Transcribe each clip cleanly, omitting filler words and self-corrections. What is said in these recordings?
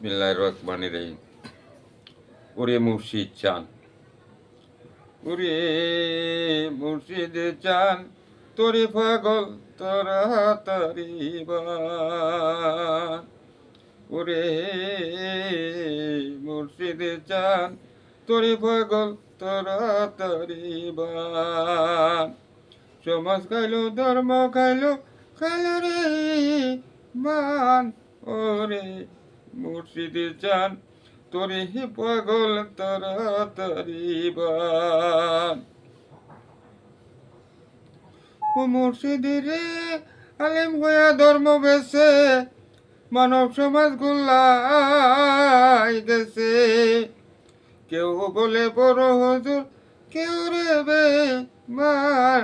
বিসমিল্লাহির রহমানির রহিম। ওরে মুর্শিদ চান, ওরে মুর্শিদ চান, তোরে পাগল তোরা তারিবান। ওরে মুর্শিদ চান, তোরে পাগল তোরা তারিবান। সমাজ খাইলো, ধর্ম খাইলো, খাইলো রে মান। ওরে মুর্শিদ চান, তোরে পাগল তারিবান। ও মুর্শিদ রে আলেম হইয়া ধর্ম বেছে মানব সমাজ গুলাই গেছে। কেউ বলে বড় হুজুর, কেউ রে বেমান।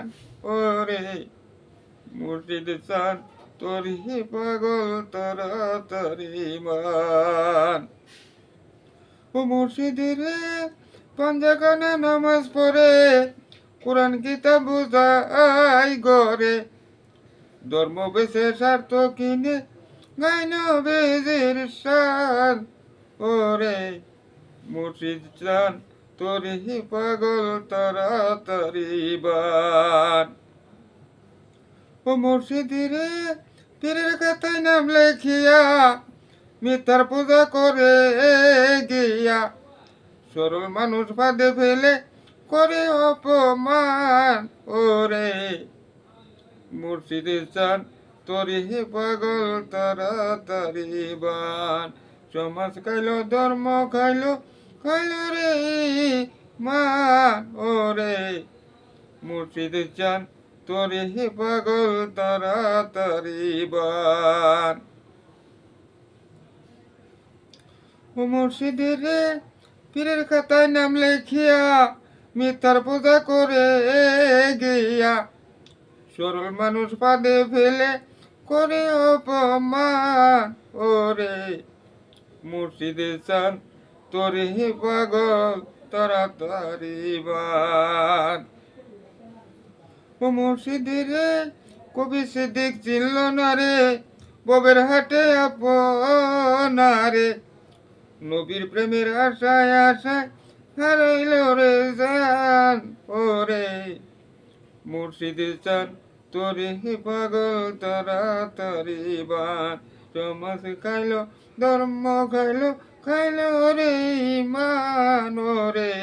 ওরে মুর্শিদ চান, তোরে পাগল তারিবান। ও মুর্শিদ রে পাঞ্জাখানা নামাজ পড়ে কোরআন কিতাব বুঝাই গরে। ধর্ম বেছে স্বার্থ কিনে গাইন বেজের শান। ওরে মুর্শিদ চান, তোরে পাগল তারিবান। ও মুর্শিদ রে পীরের খাতায় নাম লেখিয়া মিথ্যার পূজা করে গিয়া সরল মানুষ বাদে ফেলে করে অপমান। ওরে মুর্শিদ চান, তোরে পাগল তারিবান। সমাজ খাইলো, ধর্ম খাইলো, খাইলো রে মান। ওরে মুর্শিদ চান, তোরে পাগল তারিবান। ও মুর্শিদ রে পীরের খাতায় নাম লেখিয়া মিথ্যার পূজা করে গিয়া সরল মানুষ পাদে ফেলে করে অপমান। ওরে মুর্শিদ চান, তোরে পাগল তারিবান। ও মুর্শিদ রে কবি সিদ্দিক চিনল না রে ববের হাটে আপনারে। নবীর প্রেমের আশায় আশায় হারাইল রে জান। ওরে মুর্শিদ চান, তোরে পাগল তারিবান। সমাজ খাইলো, ধর্ম খাইলো, খাইলো রে মান। ওরে